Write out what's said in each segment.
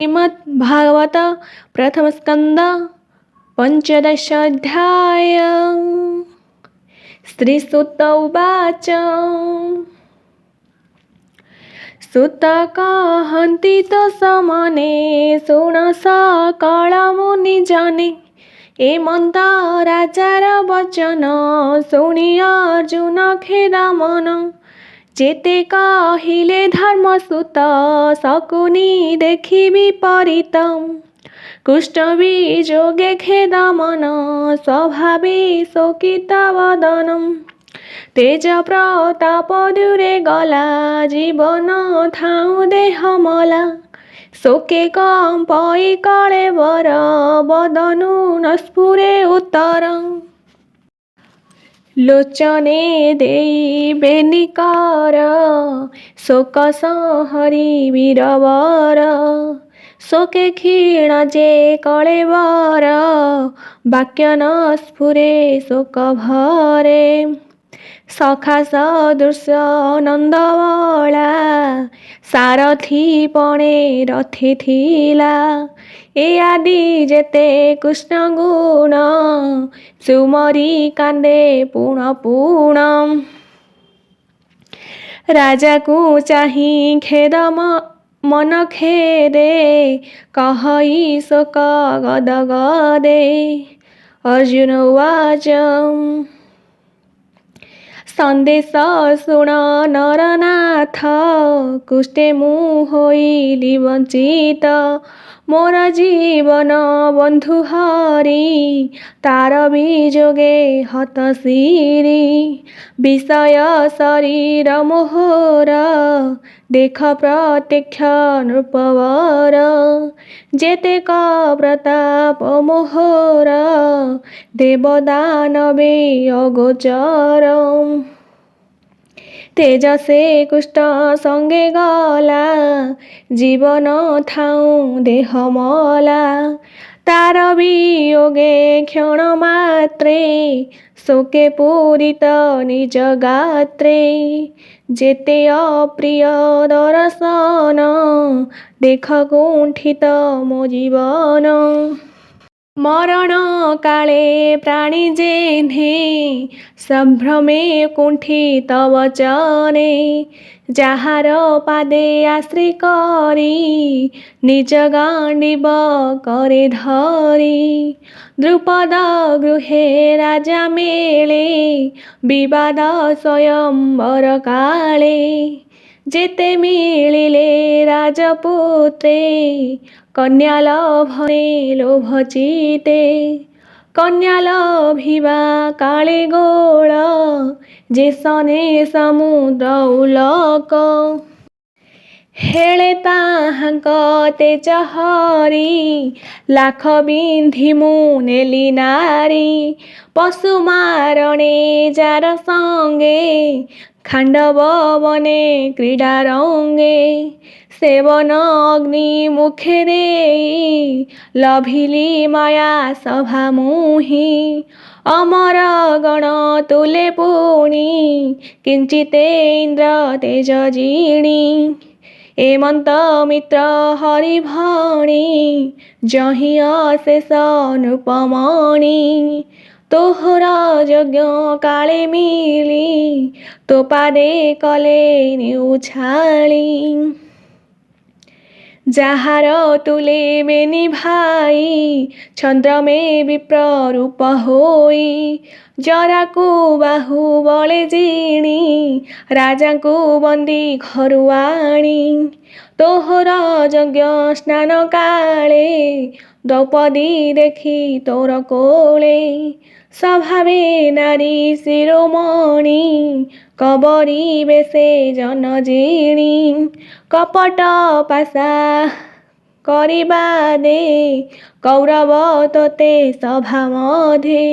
श्रीमद्भागवत प्रथमस्कन्द पञ्चदशोऽध्याय। श्रीसुत उवाच। सुतकहन्ति तो समने शुण सकल मुनिजने। एमନ୍ତ राजार वचन शुणि अर्जुन खेदा मन। जेते कहिले धर्मसुत शकुनि देखि विपरीत। कृष्ण वियोगे खेद मन स्वभावे शोकित वदन। तेज प्रताप दूरे गला जीवन थाउ देह मला। शोके कंपई कलेवर बदनु न स्फुरे उत्तर। लोचने देई बेनिकर शोक संहरि वीरवर। शोके क्षीण जे कलेवर वाक्य न स्फुरे शोक भरे। सखा सदृश नंदवला सारथी पणे रथी थिला। ए आदि जेते कृष्ण गुण सुमरी कांदे पुण पुण। राजा को चाही खेद मन खेदे कहई शोक गद गदे। अर्जुन उवाच। संदेश शुण नरनाथ कुष्टे मु होइली वंचित। मोर जीवन बंधु हरि तार वियोगे हत शिरी। विषय शरीर मोहर देख प्रत्यक्ष नृपवर। जेते क प्रताप मोहर देवदानवे अगोचर। तेज से कुष्ठ संगे गला जीवन थाउ देह मला। तार वियोगे क्षण मात्रे शोके पूरित निज गात्रे। जेते अप्रिय दर्शन देख कुंठित मो जीवन। मरण काले प्राणी जेन्हे संभ्रमे कुंठित वचने। जाहार पादे आश्रय करी निज गांडीव करे धरी। द्रुपद गृहे राजा मेले विवाद स्वयंवर काले। जेते मिलिले राजपुत्रे कन्या लभने लोभ चिते। कन्या लभिबा काले गोळ जेसने समुद्र उलक। हेले ताहांक तेज हरि लाख बिंधि मु नेली नारी। पशु मारणे जार संगे खांडव बने क्रीडा रंगे। सेवन अग्नि मुखे देई लभिली माया सभा मुहि। अमर गण तुले पुनि किंचिते इंद्र तेज जिणी। एमंत मित्र हरि भणी जहि अशेष नृपमणि। तोहर यज्ञ काले मिली तो पादे कले निउछाली। जाहार तुले बेनी भाई चंद्र में विप्र रूप होई। जरा को बाहु बले जिणी राजा को बंदी घरु आणी। तोहर यज्ञ स्नान काले द्रौपदी देखी तोर कोले। स्वभावे नारी शिरोमणि कबरी बेसे जनजिणी। कपट पाशा करिबा दे कौरव तोते सभा मधे।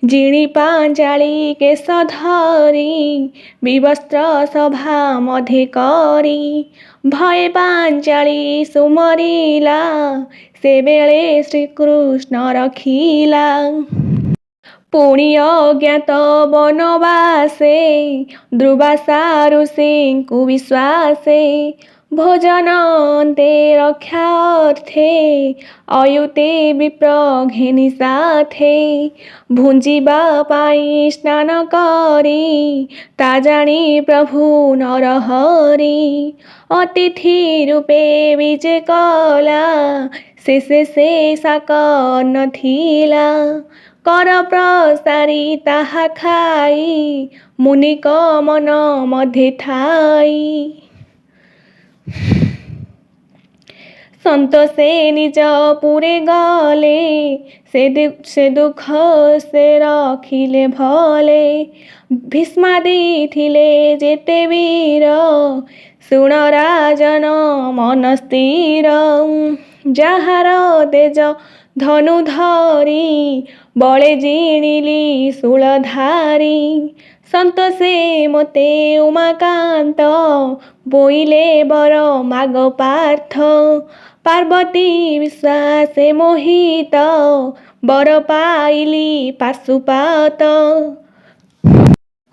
जिणी पांचाली केश धरी विवस्त्र सभा मधे करी। भय पांचाली सुमरिला से बेले श्रीकृष्ण रखिला। पुणी अज्ञात बनवासे दुर्वासा ऋषिंकु विश्वासे। भोजन अन्ते रक्षार्थे अयुते विप्र घेनी साथे भुंजिबा पाई स्नान करी ता जानी प्रभु नरहरि अतिथि रूपे विजे कला से साक नथिला कर प्रसारी ताहा खाई मुनिक मन मध्ये थाई संतोषे निज पुरे गले से दुख से रखिले भले भीष्मादि थिले जेते वीर सुण राजन मन स्थिर जाहार तेज धनु धरी बळे जिणिली शूलधारी संतोषे मते उमाकांत बोइले बर माग पार्थ पार्वती विश्वासे मोहित बर पाइली पाशुपात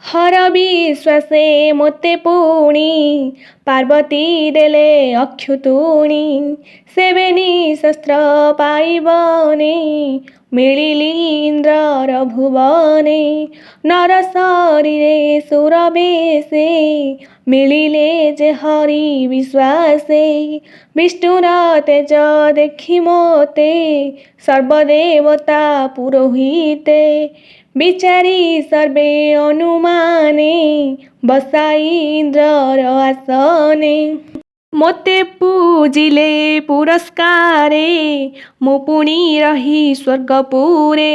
हर विश्वासे मोते पुणी पार्वती देले अक्षुतुणी सेवेनी शस्त्र पाइबने मिलिली इंद्र भुवने नर शरीरे सुर बेसे मिलिले जे हरि विश्वासे विष्णुर तेज देखि मोते सर्वदेवता पुरोहिते विचारी सर्वे अनुमाने बसाई इंद्र आसने मोते पूजिले पुरस्कारे मु पुणी रही स्वर्गपुरे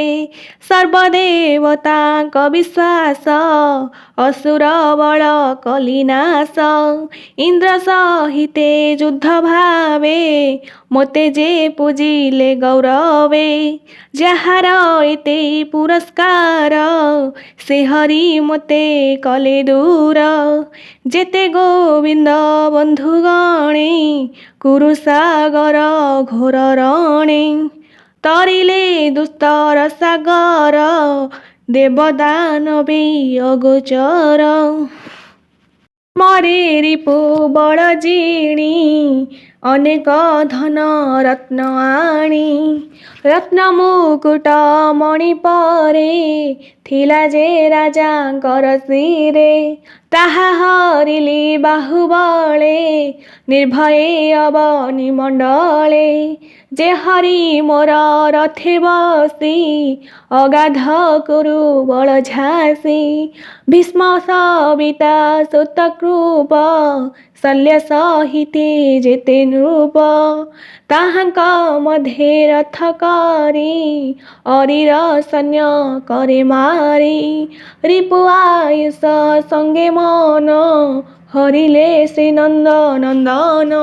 सर्वदेवता विश्वास असुर बल कलिनाश इंद्र सहिते युद्ध भावे मोते जे पूजिले गौरवे जहार एते पुरस्कार से हरि मोते कले दूर जेते गोविंद बंधुगणे कुरुसागर घोर रणे तरिले दुस्तर सागर देवदानवे अगोचर मरे रिपु बड़ जिणी अनेक धन रत्न आणी रत्न मुकुट मणि परे थिला जे राजांकर सिरे ताहा हरिली बाहुबले निर्भये अवनि मंडले जे हरि मोर रथे बसी अगाध कुरु बल झासी भीष्म सविता सुतकृप शल्य सहिते जेते नृप ताहांक मध्ये रथ करी अरिर सैन्य करे मारी रिपु आयुष संगे मन हरिले श्रीनंद नंदन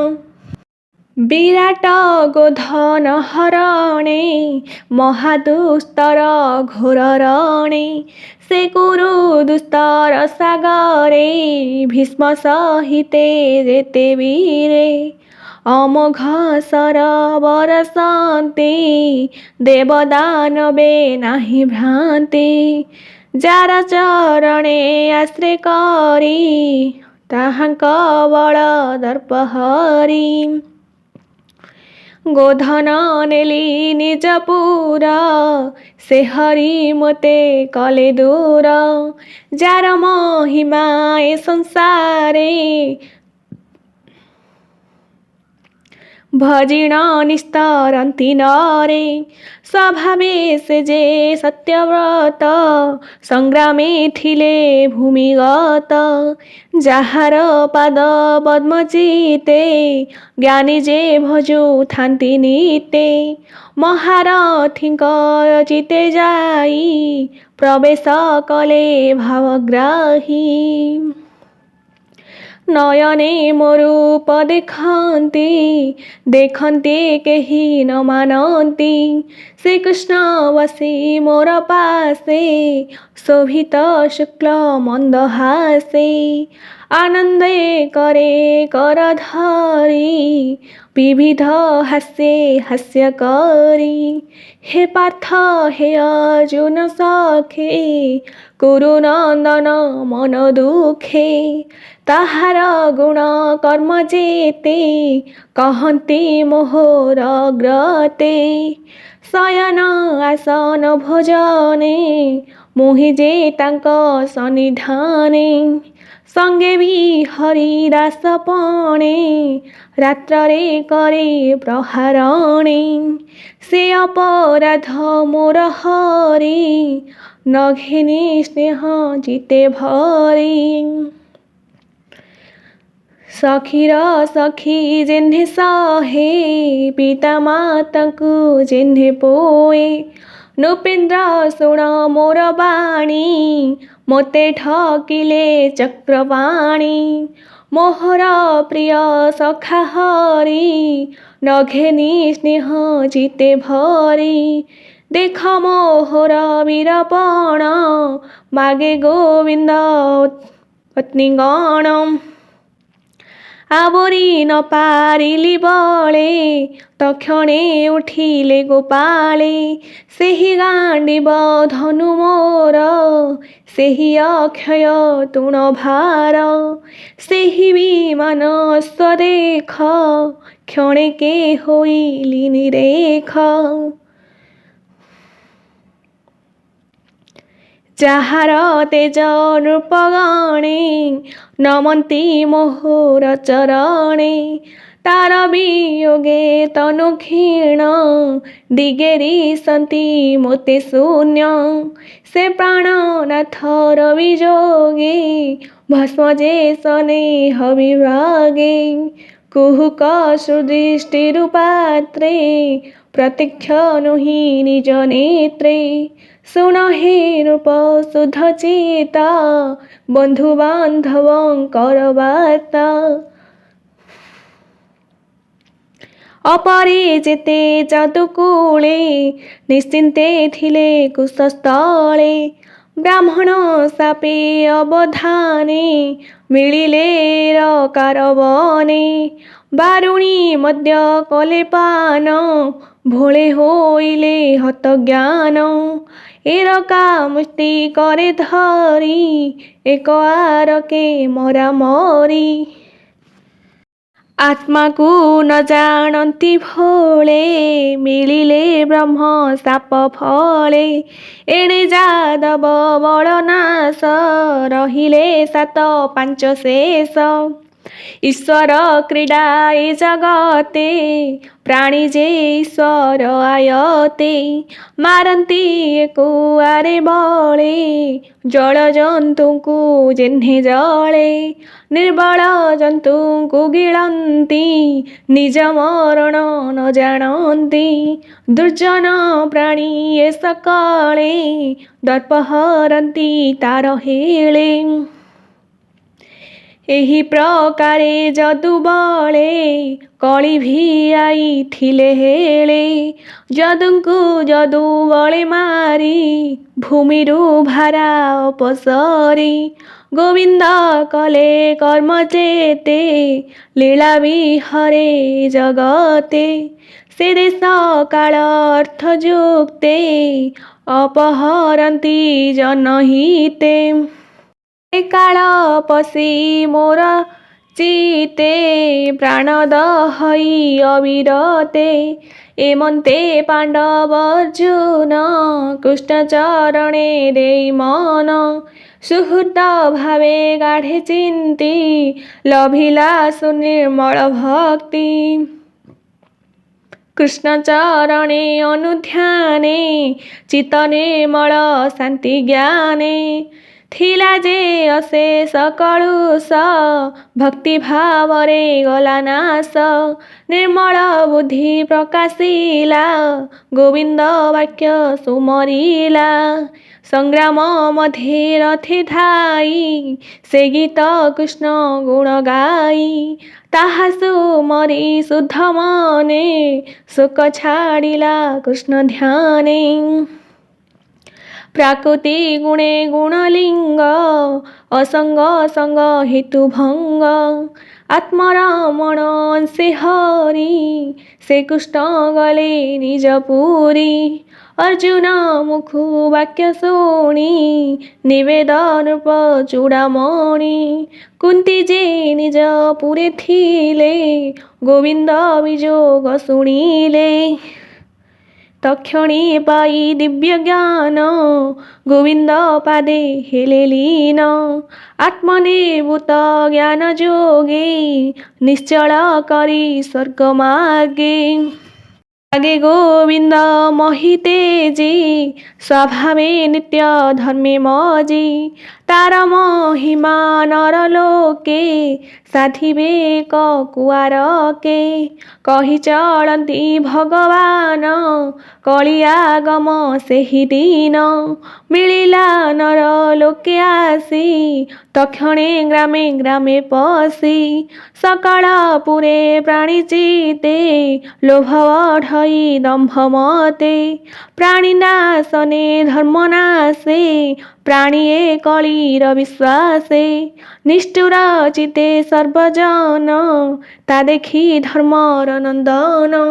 विराट गोधन हरणे महादुस्तर घोर रणे से कुरु दुस्तर सागरे भीष्म सहिते जेते वीरे अमोघ सरवर शांति देवदानवे नाही भ्रांति जार चरणे आश्रय करी ताहांक बल दर्प हरि गोधन नेली निजपुर से हरि मोते कले दूर जार महिमा ए संसारे भजिण निस्तरन्ति नरे स्वभावे से जे सत्यव्रत संग्रामे थिले भूमिगत जाहार पाद पद्मचिते ज्ञानी जे भजु थान्ति निते महारथींक चिते जाई प्रवेश कले भावग्राही नयने मो रूप देखन्ति देखन्ति केही न मानन्ति श्रीकृष्ण बसी मोर पासे शोभित शुक्ल मन्दहासे आनन्दे करे करधारी विविध हास्ये हास्यकरी हे पार्थ हे अर्जुन सखे कुरु नन्दन मन दुखे ताहार गुण कर्म जेते कहन्ति मोहर ग्रते शयन आसन भोजने मोहि जे तांक सन्निधाने संगे भी हरिदास पणे रात्रे करे प्रहारणे से अपराध मोर हरि नघेनी स्नेह जिते भरी सखीर सखी जेन्हे सहे पिता माताଙ୍କୁ जेन्हे पोए नृपेन्द्र शुण मोर बाणी मोते ठकिले चक्रपाणी मोहर प्रिय सखा हरि नघेनी स्नेह जिते भरी देख मोहर वीरपण मागे गोविंद पत्नीगण आवरी न पारिली बळे तक्षणे उठिले गोपाळे सेहि गांडीव धनु मोर सेहि अक्षय तृण भार सेहि विमान स्वदेख क्षणे के होइली निरेख जाहार तेज नृपगणे नमन्ति मोहर चरणे तार वियोगे तनु क्षीण दिगेरी सन्ति मोते शून्य से प्राणनाथ रविजोगे भस्म जे स्नेह विभागे कुहुक सुदृष्टिरुपात्रे प्रत्यक्ष नुहि निज नेत्रे सुन हे नृप शुद्ध चेता बंधु बांधवंकर वार्ता अपरिचिते जादुकूले निश्चिन्ते थिले कुशस्थले ब्राह्मण शापे अवधाने मिलिले कारबने बारुणी मध्य कले पान भोले होइले हतज्ञान एरका मुष्टि करे धरी एक आरके मरा मरी आत्मा को न जानती भोले मिलिले ब्रह्म साप फले एणे जादव बलनाश रहिले 7 5 शेष ईश्वर क्रीडा ए जगते प्राणी जे ईश्वर आयते मारती एको आरे बळे जल जंतु को जेन्हे जले निर्बल जंतु को गिळन्ति निज मरण न जानन्ति दुर्जन प्राणी ए सकले दर्प हरन्ति तार हेळे एही प्रकारे जदु बळे कଳି भी आई थिले हेळे जदुଙ୍କୁ जदु बळे मारी भूमिरु भारा अपसरी गोविंद कले कर्म चेते लीला विहरे जगते से देश काल अर्थ जुक्ते अपहरन्ति जनहिते काल पशि मोर चिते प्राण दहई अविरते एमन्ते पांडव अर्जुन कृष्ण चरणे देई मन सुहृद भावे गाढ़े चिंती लभिला सुनिर्मल भक्ति कृष्ण चरणे अनुध्याने चित्त निर्मल शांति ज्ञाने थिला जे अशेष कलुष भक्ति भाव रे गला नाश निर्मल बुद्धि प्रकाशिला गोविंद वाक्य सुमरिला संग्राम मध्य रथि धाई से गीत कृष्ण गुण गाई ताहा सुमरि शुद्ध मने शोक छाड़िला कृष्ण ध्याने ପ୍ରାକୃତି ଗୁଣେ ଗୁଣଲିଙ୍ଗ ଅସଙ୍ଗ ସଙ୍ଗ ହେତୁ ଭଙ୍ଗ ଆତ୍ମରମଣ ଅଂଶେ ହରି ଶ୍ରୀକୃଷ୍ଣ ଗଲେ ନିଜ ପୁରୀ ଅର୍ଜୁନ ମୁଖୁ ବାକ୍ୟ ଶୁଣି ନିବେଦନ ରୂପ ଚୂଡ଼ାମଣି କୁନ୍ତି ଯେ ନିଜ ପୁରେ ଥିଲେ ଗୋବିନ୍ଦ ବିଯୋଗ ଶୁଣିଲେ ତକ୍ଷଣୀ ପାଇ ଦିବ୍ୟ ଜ୍ଞାନ ଗୋବିନ୍ଦ ପାଦେ ହେଲେ ଲୀନ ଆତ୍ମନିର୍ଭୂତ ଜ୍ଞାନ ଯୋଗେ ନିଶ୍ଚଳ କରି ସ୍ୱର୍ଗ ମାର୍ଗେ ଆଗେ ଗୋବିନ୍ଦ ମହିତେ ଯେ ସ୍ୱଭାବେ ନିତ୍ୟ ଧର୍ମେ ମଜେ ତାର ମହିମା ନର ଲୋକେ ସାଧିବେ କୁଆରକେ କହି ଚଳନ୍ତି ଭଗବାନ କଳିଆଗମ ସେହି ଦିନ ମିଳିଲା ନର ଲୋକେ ଆସି ତକ୍ଷଣେ ଗ୍ରାମେ ଗ୍ରାମେ ପଶି ସକାଳ ପୁରେ ପ୍ରାଣୀ ଚିତେ ଲୋଭ ବଢ଼ଇ ଦମ୍ଭ ମତେ ପ୍ରାଣୀ ନାଶନେ ଧର୍ମ ନାଶେ ପ୍ରାଣୀଏ କଳିର ବିଶ୍ୱାସେ ନିଷ୍ଠୁର ଚିତେ ସର୍ବଜନ ତା ଦେଖି ଧର୍ମର ନନ୍ଦନ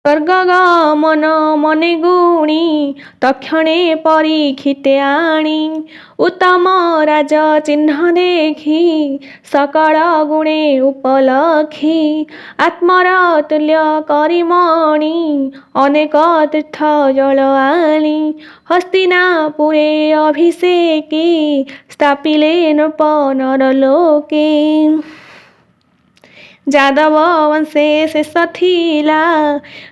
ସ୍ୱର୍ଗ ଗମନ ମନେ ଗୁଣି ତକ୍ଷଣେ ପରୀକ୍ଷିତେ ଆଣି ଉତ୍ତମ ରାଜ ଚିହ୍ନ ଦେଖି ସକଳ ଗୁଣେ ଉପଲକ୍ଷୀ ଆତ୍ମର ତୁଲ୍ୟ କରି ମଣି ଅନେକ ତୀର୍ଥ ଜଳ ଆଣି ହସ୍ତିନାପୁରେ ଅଭିଷେକି ସ୍ଥାପିଲେ ନୃପ ନର ଲୋକେ ଯାଦବ ବଂଶେ ଶେଷ ଥିଲା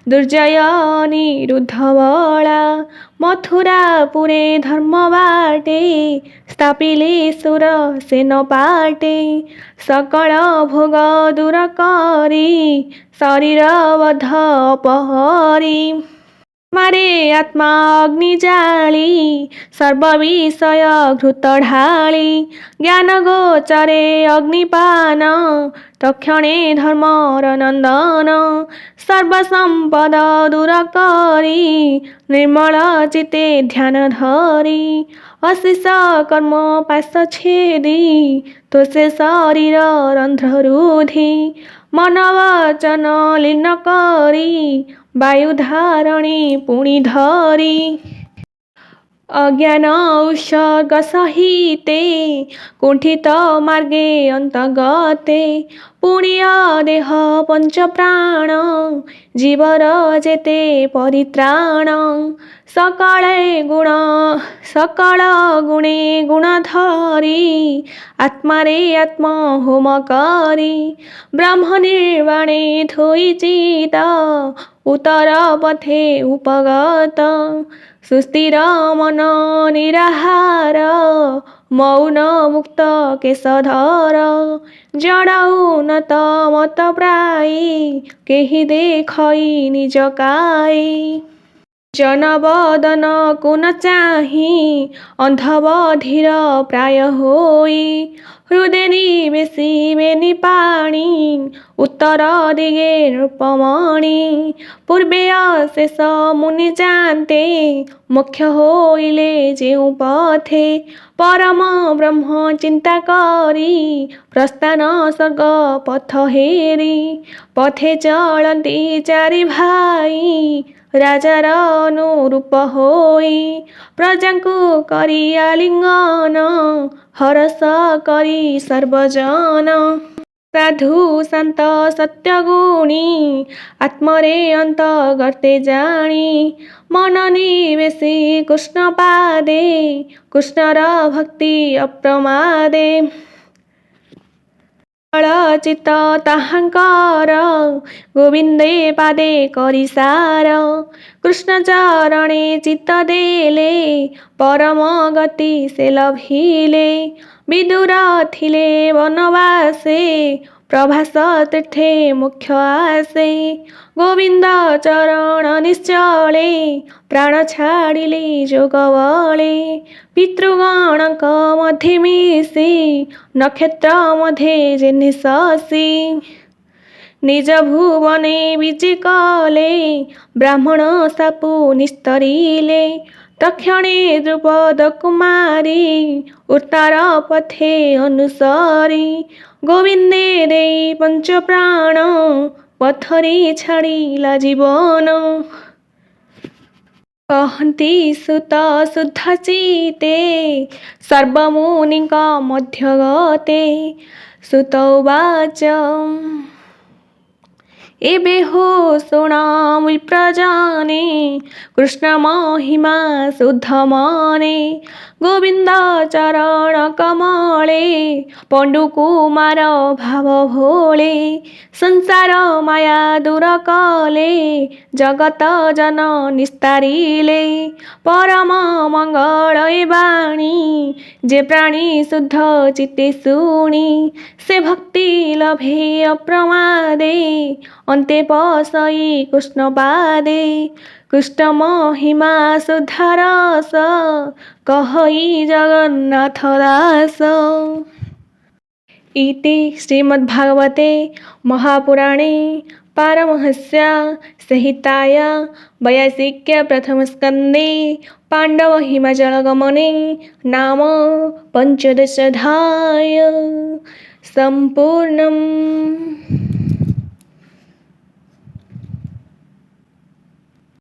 ଦୁର୍ଜୟ ନିରୁଦ୍ଧ ବଳା ମଥୁରାପୁରେ ଧର୍ମ ବାଟେ ସ୍ଥାପିଲେ ସୁର ସେନ ପାଟେ ସକଳ ଭୋଗ ଦୂର କରି ଶରୀର ବଧ ଅପହରି ମାରେ ଆତ୍ମା ଅଗ୍ନି ଜାଳି ସର୍ବ ବିଷୟ ଘୃତ ଢାଳି ଜ୍ଞାନ ଗୋଚରେ ଅଗ୍ନିପାନ ତକ୍ଷଣେ ଧର୍ମର ନନ୍ଦନ ସର୍ବସମ୍ପଦ ଦୂର କରି ନିର୍ମଳ ଚିତେ ଧ୍ୟାନ ଧରି ଅଶେଷ କର୍ମ ପାଶ ଛେଦି ତୋଷେ ଶରୀର ରନ୍ଧ୍ର ରୁଧି ମନ ବଚନ ଲୀନ କରି ବାୟୁ ଧାରଣୀ ପୁଣି ଧରି ଅଜ୍ଞାନ ଉତ୍ସର୍ଗ ସହିତେ କୁଣ୍ଠିତ ମାର୍ଗେ ଅନ୍ତର୍ଗତେ ପୁଣି ଦେହ ପଞ୍ଚ ପ୍ରାଣ ଜୀବର ଯେତେ ପରିତ୍ରାଣ ସକଳ ଗୁଣେ ଗୁଣ ଧରି ଆତ୍ମାରେ ଆତ୍ମ ହୋମ କରି ବ୍ରହ୍ମ ନିର୍ବାଣେ ଥୋଇ ଚିତ ଉତ୍ତର ପଥେ ଉପଗତ ସୁସ୍ଥିର ମନ ନିରାହାର ମୌନ ମୁକ୍ତ କେଶଧର ଜଡ଼ ଉନ୍ନତ ମତ ପ୍ରାୟୀ କେହି ଦେଖଇ ନିଜ କାଇ ଜନବଦନକୁ ନ ଚାହିଁ ଅନ୍ଧବଧିର ପ୍ରାୟ ହୋଇ ହୃଦେ ନିବେଶିବେନି ପାଣି ଉତ୍ତର ଦିଗେ ନୃପମଣି ପୂର୍ବେ ଅଶେଷ ମୁନି ଯାନ୍ତେ ମୋକ୍ଷ ହୋଇଲେ ଯେଉଁ ପଥେ ପରମ ବ୍ରହ୍ମ ଚିନ୍ତା କରି ପ୍ରସ୍ଥାନ ସ୍ୱର୍ଗ ପଥ ହେରି ପଥେ ଚଳନ୍ତି ଚାରି ଭାଇ ରାଜାର ଅନୁରୂପ ହୋଇ ପ୍ରଜାଙ୍କୁ କରି ଆଲିଙ୍ଗନ ହରସ କରି ସର୍ବଜନ ସାଧୁ ଶାନ୍ତ ସତ୍ୟଗୁଣୀ ଆତ୍ମରେ ଅନ୍ତର୍ଗତେ ଜାଣି ମନ ନିବେଶି କୃଷ୍ଣ ପାଦେ କୃଷ୍ଣର ଭକ୍ତି ଅପ୍ରମାଦେ ଚିତ ତାହାଙ୍କର ଗୋବିନ୍ଦେ ପାଦେ କରି ସାର କୃଷ୍ଣ ଚରଣେ ଚିତ ଦେଲେ ପରମ ଗତି ସେ ଲଭିଲେ ବିଦୁର ଥିଲେ ବନବାସେ ପ୍ରଭାସ ତୀର୍ଥେ ମୋକ୍ଷ ଆସେ ଗୋବିନ୍ଦ ଚରଣ ନିଶ୍ଚଳେ ପ୍ରାଣ ଛାଡ଼ିଲେ ଯୋଗ ବଳେ ପିତୃଗଣଙ୍କ ମଧ୍ୟେ ମିଶି ନକ୍ଷତ୍ର ମଧ୍ୟେ ଯେହ୍ନେ ଶଶି ନିଜ ଭୁବନେ ବିଜେ କଲେ ବ୍ରାହ୍ମଣ ସାପୁ ନିସ୍ତରିଲେ तक्षणे द्रुपदकुमारी उत्तरपथे अनुसरी गोविन्दे देई पञ्चप्राण पथरे छाडिला जीवन कहन्ति सुत शुद्धचिते सर्वमुनिक मध्यगते सुत उवाच एबे हो शुण विप्रजाने कृष्ण महिमा शुद्धमने गोविन्द चरण कमले पण्डुकुमार भाव भोले संसार माया दूर कले जगत जन निस्तारिले परम मंगल बाणी जे प्राणी शुद्ध चित्ते शुणी से भक्ति लभे अप्रमादे अन्ते पसई कृष्ण पादे कृष्ण महिमा सुधारस कहई जगन्नाथ दास। इति श्रीमद्भागवते महापुराणे पारमहंस्या संहिताया वैयासिक्य प्रथमस्कन्धे पाण्डवहिमजलगमने नाम पञ्चदशाध्याय सम्पूर्णम्।